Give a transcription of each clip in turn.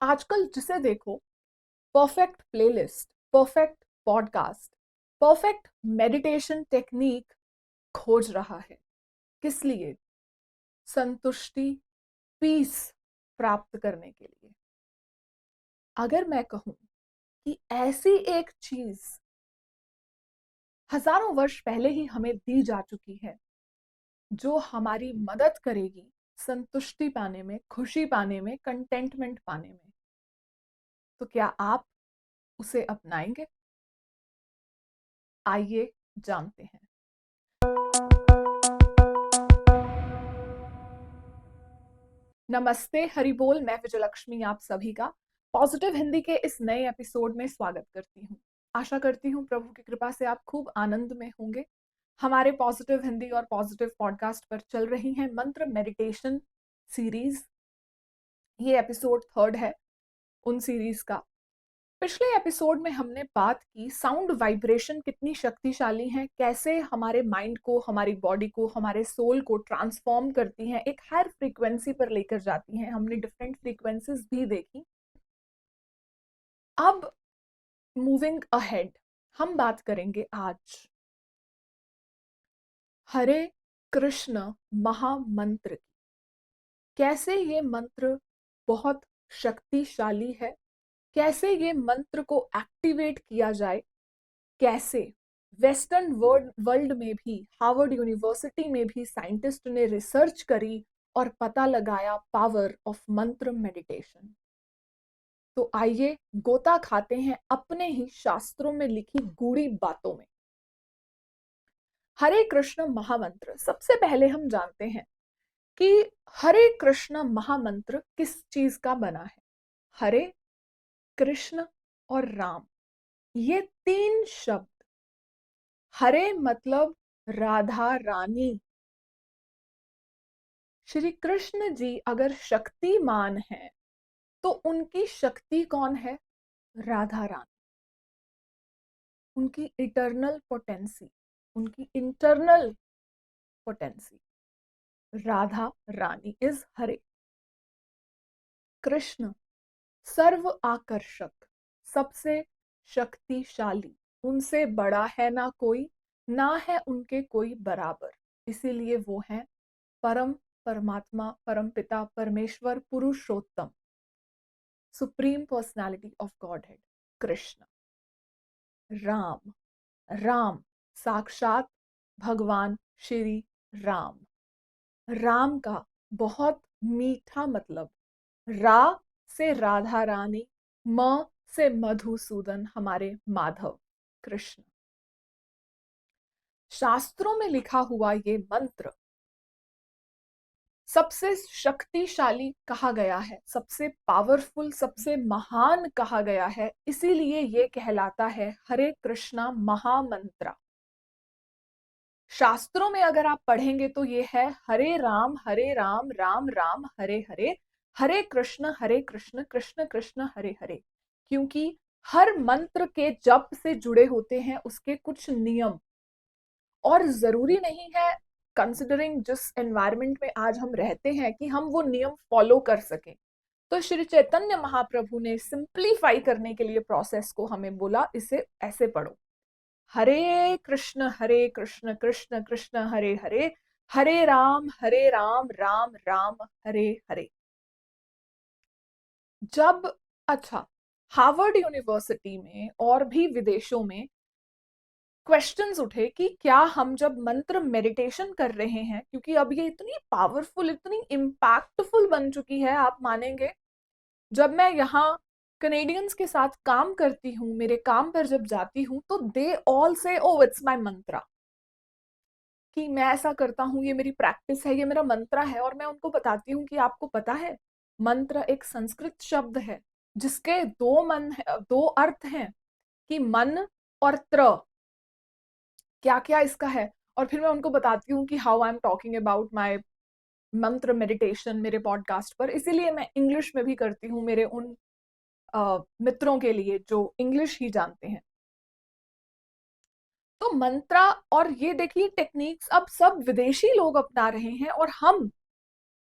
आजकल जिसे देखो perfect playlist, perfect podcast, perfect meditation technique खोज रहा है। किस लिए? संतुष्टि, पीस प्राप्त करने के लिए। अगर मैं कहूं कि ऐसी एक चीज हजारों वर्ष पहले ही हमें दी जा चुकी है जो हमारी मदद करेगी संतुष्टि पाने में, खुशी पाने में, कंटेंटमेंट पाने में, तो क्या आप उसे अपनाएंगे? आइए जानते हैं। नमस्ते, हरि बोल। मैं विजयलक्ष्मी आप सभी का पॉजिटिव हिंदी के इस नए एपिसोड में स्वागत करती हूँ। आशा करती हूँ प्रभु की कृपा से आप खूब आनंद में होंगे। हमारे पॉजिटिव हिंदी और पॉजिटिव पॉडकास्ट पर चल रही है मंत्र मेडिटेशन सीरीज। ये एपिसोड 3 है उन सीरीज का। पिछले एपिसोड में हमने बात की साउंड वाइब्रेशन कितनी शक्तिशाली है, कैसे हमारे माइंड को, हमारी बॉडी को, हमारे सोल को ट्रांसफॉर्म करती हैं, एक हायर फ्रीक्वेंसी पर लेकर जाती हैं। हमने डिफरेंट फ्रीक्वेंसीज भी देखी। अब मूविंग अहेड हम बात करेंगे आज हरे कृष्ण महामंत्र की। कैसे ये मंत्र बहुत शक्तिशाली है, कैसे ये मंत्र को एक्टिवेट किया जाए, कैसे वेस्टर्न वर्ल्ड में भी, हार्वर्ड यूनिवर्सिटी में भी साइंटिस्ट ने रिसर्च करी और पता लगाया पावर ऑफ मंत्र मेडिटेशन। तो आइए गोता खाते हैं अपने ही शास्त्रों में लिखी गूढ़ी बातों में। हरे कृष्ण महामंत्र, सबसे पहले हम जानते हैं कि हरे कृष्ण महामंत्र किस चीज का बना है। हरे, कृष्ण और राम, ये 3 शब्द। हरे मतलब राधा रानी। श्री कृष्ण जी अगर शक्तिमान है तो उनकी शक्ति कौन है? राधा रानी। उनकी इटर्नल पोटेंसी, उनकी internal potency, Radha Rani is Hare. Krishna सर्व आकर्षक, सबसे शक्तिशाली, उनसे बड़ा है ना कोई, ना है उनके कोई बराबर। इसीलिए वो है परम परमात्मा, परम पिता, परमेश्वर, पुरुषोत्तम, supreme personality of Godhead Krishna. Ram, Ram साक्षात भगवान श्री राम। राम का बहुत मीठा मतलब, रा से राधा रानी, म से मधुसूदन, हमारे माधव कृष्ण। शास्त्रों में लिखा हुआ ये मंत्र सबसे शक्तिशाली कहा गया है, सबसे पावरफुल, सबसे महान कहा गया है। इसीलिए ये कहलाता है हरे कृष्णा महामंत्र। शास्त्रों में अगर आप पढ़ेंगे तो ये है हरे राम राम राम हरे हरे, हरे कृष्ण कृष्ण कृष्ण हरे हरे। क्योंकि हर मंत्र के जप से जुड़े होते हैं उसके कुछ नियम, और जरूरी नहीं है, कंसिडरिंग जिस एनवायरमेंट में आज हम रहते हैं, कि हम वो नियम फॉलो कर सकें। तो श्री चैतन्य महाप्रभु ने सिंप्लीफाई करने के लिए प्रोसेस को हमें बोला, इसे ऐसे पढ़ो, हरे कृष्ण कृष्ण कृष्ण हरे हरे, हरे राम राम राम हरे हरे। जब, अच्छा, हार्वर्ड यूनिवर्सिटी में और भी विदेशों में क्वेश्चंस उठे कि क्या हम जब मंत्र मेडिटेशन कर रहे हैं, क्योंकि अब ये इतनी पावरफुल, इतनी इम्पैक्टफुल बन चुकी है, आप मानेंगे जब मैं यहाँ कनेडियंस के साथ काम करती हूँ, मेरे काम पर जब जाती हूँ, तो दे ऑल से ओ इट्स माय मंत्रा, कि मैं ऐसा करता हूँ, ये मेरी प्रैक्टिस है, ये मेरा मंत्रा है। और मैं उनको बताती हूँ कि आपको पता है मंत्र एक संस्कृत शब्द है जिसके 2 अर्थ हैं, कि मन और त्र, क्या क्या इसका है। और फिर मैं उनको बताती हूँ कि how I am talking about my मंत्र मेडिटेशन मेरे पॉडकास्ट पर। इसीलिए मैं इंग्लिश में भी करती हूँ मेरे उन मित्रों के लिए जो इंग्लिश ही जानते हैं। तो मंत्रा, और ये देखिए टेक्निक्स अब सब विदेशी लोग अपना रहे हैं, और हम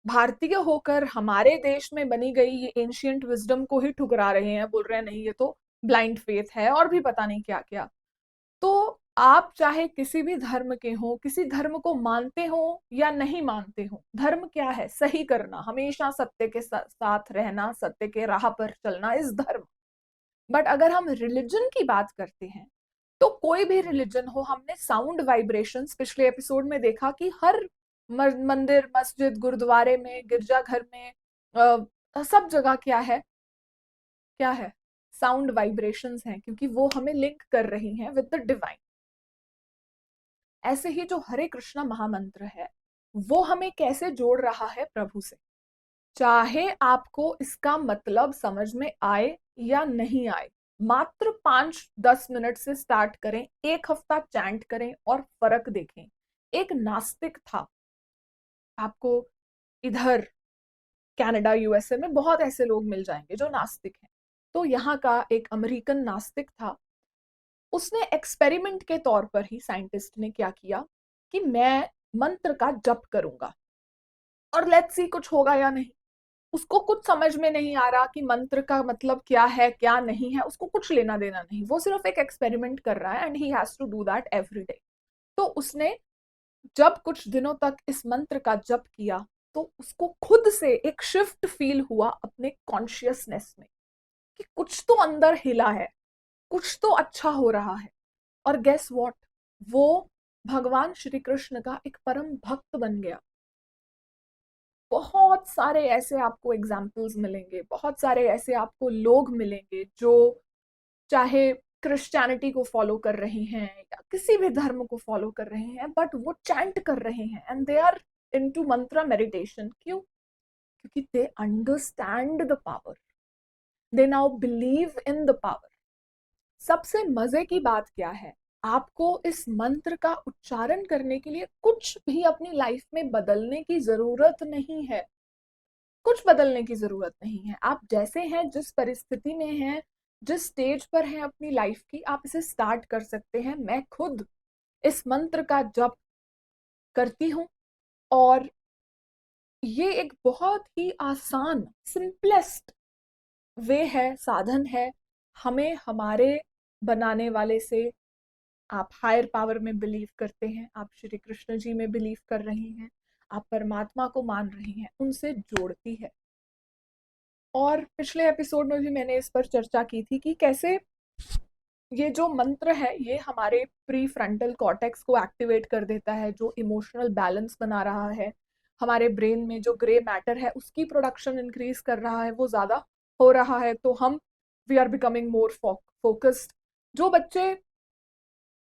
भारतीय होकर हमारे देश में बनी गई ये एंशियंट विजडम को ही ठुकरा रहे हैं, बोल रहे हैं नहीं ये तो ब्लाइंड फेथ है और भी पता नहीं क्या क्या। तो आप चाहे किसी भी धर्म के हो, किसी धर्म को मानते हो या नहीं मानते हो, धर्म क्या है? सही करना, हमेशा सत्य के साथ रहना, सत्य के राह पर चलना इस धर्म। बट अगर हम रिलीजन की बात करते हैं, तो कोई भी रिलीजन हो, हमने साउंड वाइब्रेशंस पिछले एपिसोड में देखा कि हर मंदिर, मस्जिद, गुरुद्वारे में, गिरजाघर में, सब जगह क्या है? क्या है? साउंड वाइब्रेशंस हैं, क्योंकि वो हमें लिंक कर रही हैं विद द डिवाइन। ऐसे ही जो हरे कृष्णा महामंत्र है, वो हमें कैसे जोड़ रहा है प्रभु से? चाहे आपको इसका मतलब समझ में आए या नहीं आए, मात्र 5-10 मिनट से स्टार्ट करें, एक हफ्ता चैंट करें और फर्क देखें। एक नास्तिक था, आपको इधर कनाडा, यूएसए में बहुत ऐसे लोग मिल जाएंगे जो नास्तिक हैं। तो यहाँ का एक अमेरिकन नास्तिक था, उसने एक्सपेरिमेंट के तौर पर ही साइंटिस्ट ने क्या किया कि मैं मंत्र का जप करूंगा और लेट्स सी कुछ होगा या नहीं। उसको कुछ समझ में नहीं आ रहा कि मंत्र का मतलब क्या है क्या नहीं है, उसको कुछ लेना देना नहीं, वो सिर्फ एक एक्सपेरिमेंट कर रहा है and he has to do that every day. तो उसने जब कुछ दिनों तक इस मंत्र का जप किया, तो उसको खुद से एक शिफ्ट फील हुआ अपने कॉन्शियसनेस में कि कुछ तो अंदर हिला है, कुछ तो अच्छा हो रहा है। और गेस व्हाट, वो भगवान श्री कृष्ण का एक परम भक्त बन गया। बहुत सारे ऐसे आपको एग्जाम्पल्स मिलेंगे, बहुत सारे ऐसे आपको लोग मिलेंगे जो चाहे क्रिश्चियनिटी को फॉलो कर रहे हैं या किसी भी धर्म को फॉलो कर रहे हैं, बट वो चैंट कर रहे हैं एंड दे आर इनटू मंत्र मेडिटेशन। क्यों? क्योंकि they understand the power, they now believe in the power. सबसे मजे की बात क्या है, आपको इस मंत्र का उच्चारण करने के लिए कुछ भी अपनी लाइफ में बदलने की जरूरत नहीं है। कुछ बदलने की जरूरत नहीं है। आप जैसे हैं, जिस परिस्थिति में हैं, जिस स्टेज पर हैं अपनी लाइफ की, आप इसे स्टार्ट कर सकते हैं। मैं खुद इस मंत्र का जप करती हूँ और ये एक बहुत ही आसान, सिंपलेस्ट वे है, साधन है। हमें हमारे बनाने वाले से, आप हायर पावर में बिलीव करते हैं, आप श्री कृष्ण जी में बिलीव कर रही हैं, आप परमात्मा को मान रही हैं, उनसे जोड़ती है। और पिछले एपिसोड में भी मैंने इस पर चर्चा की थी कि कैसे ये जो मंत्र है ये हमारे प्री फ्रंटल कॉर्टेक्स को एक्टिवेट कर देता है, जो इमोशनल बैलेंस बना रहा है। हमारे ब्रेन में जो ग्रे मैटर है उसकी प्रोडक्शन इंक्रीज कर रहा है, वो ज्यादा हो रहा है, तो हम we are becoming more focused. जो बच्चे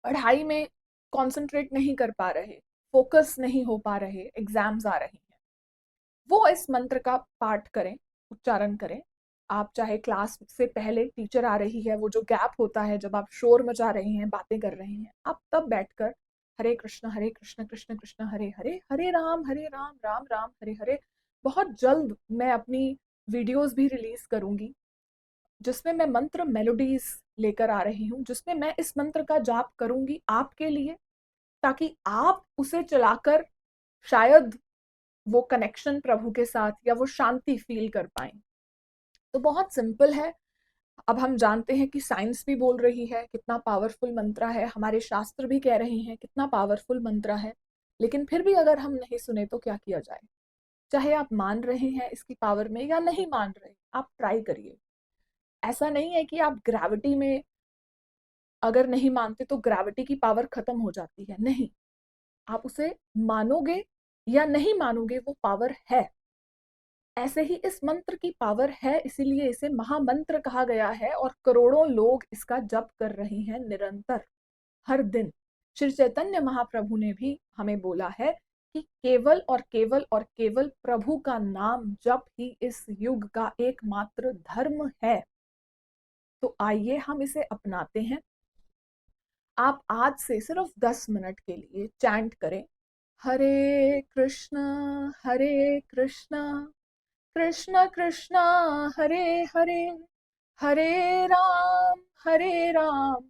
पढ़ाई में कंसंट्रेट नहीं कर पा रहे, फोकस नहीं हो पा रहे, एग्जाम्स आ रही हैं, वो इस मंत्र का पाठ करें, उच्चारण करें। आप चाहे क्लास से पहले टीचर आ रही है, वो जो गैप होता है जब आप शोर मचा रहे हैं, बातें कर रहे हैं, आप तब बैठकर हरे कृष्ण कृष्ण कृष्ण हरे हरे, हरे राम राम राम हरे हरे। बहुत जल्द मैं अपनी वीडियोस भी रिलीज करूंगी जिसमें मैं मंत्र मेलोडीज लेकर आ रही हूँ, जिसमें मैं इस मंत्र का जाप करूंगी आपके लिए, ताकि आप उसे चलाकर शायद वो कनेक्शन प्रभु के साथ या वो शांति फील कर पाए। तो बहुत सिंपल है। अब हम जानते हैं कि साइंस भी बोल रही है कितना पावरफुल मंत्र है, हमारे शास्त्र भी कह रहे हैं कितना पावरफुल मंत्र है, लेकिन फिर भी अगर हम नहीं सुने तो क्या किया जाए? चाहे आप मान रहे हैं इसकी पावर में या नहीं मान रहे, आप ट्राई करिए। ऐसा नहीं है कि आप ग्रेविटी में अगर नहीं मानते तो ग्रेविटी की पावर खत्म हो जाती है, नहीं। आप उसे मानोगे या नहीं मानोगे, वो पावर है। ऐसे ही इस मंत्र की पावर है, इसीलिए इसे महामंत्र कहा गया है और करोड़ों लोग इसका जप कर रहे हैं निरंतर, हर दिन। श्री चैतन्य महाप्रभु ने भी हमें बोला है कि केवल और केवल और केवल प्रभु का नाम जप ही इस युग का एकमात्र धर्म है। तो आइए हम इसे अपनाते हैं। आप आज से सिर्फ 10 मिनट के लिए चैंट करें, हरे कृष्ण कृष्ण कृष्ण हरे हरे, हरे राम हरे राम,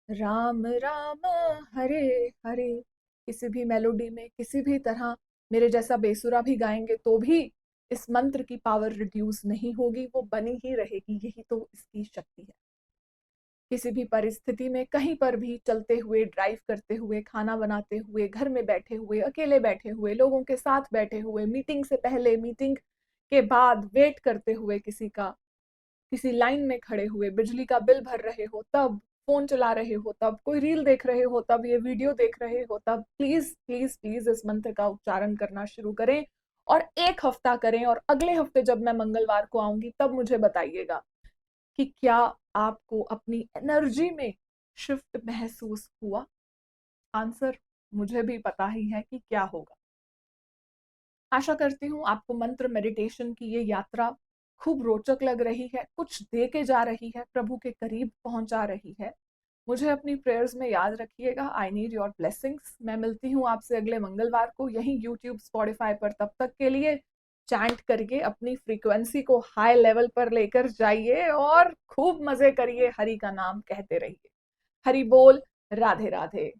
राम राम हरे हरे। किसी भी मेलोडी में, किसी भी तरह मेरे जैसा बेसुरा भी गाएंगे तो भी इस मंत्र की पावर रिड्यूस नहीं होगी, वो बनी ही रहेगी। यही तो इसकी शक्ति है। किसी भी परिस्थिति में, कहीं पर भी चलते हुए, ड्राइव करते हुए, खाना बनाते हुए, घर में बैठे हुए, अकेले बैठे हुए, लोगों के साथ बैठे हुए, मीटिंग से पहले, मीटिंग के बाद, वेट करते हुए किसी का, किसी लाइन में खड़े हुए, बिजली का बिल भर रहे हो तब, फोन चला रहे हो तब, कोई रील देख रहे हो तब, ये वीडियो देख रहे हो तब, प्लीज प्लीज प्लीज इस मंत्र का उच्चारण करना शुरू करें। और 1 हफ्ता करें, और अगले हफ्ते जब मैं मंगलवार को आऊंगी तब मुझे बताइएगा कि क्या आपको अपनी एनर्जी में शिफ्ट महसूस हुआ। आंसर मुझे भी पता ही है कि क्या होगा। आशा करती हूँ आपको मंत्र मेडिटेशन की ये यात्रा खूब रोचक लग रही है, कुछ दे के जा रही है, प्रभु के करीब पहुंचा रही है। मुझे अपनी प्रेयर्स में याद रखिएगा। I need your blessings. मैं मिलती हूँ आपसे अगले मंगलवार को यहीं यूट्यूब स्पॉटिफाई पर। तब तक के लिए चैंट करके अपनी फ्रीक्वेंसी को हाई लेवल पर लेकर जाइए और खूब मजे करिए, हरि का नाम कहते रहिए। हरि बोल। राधे राधे।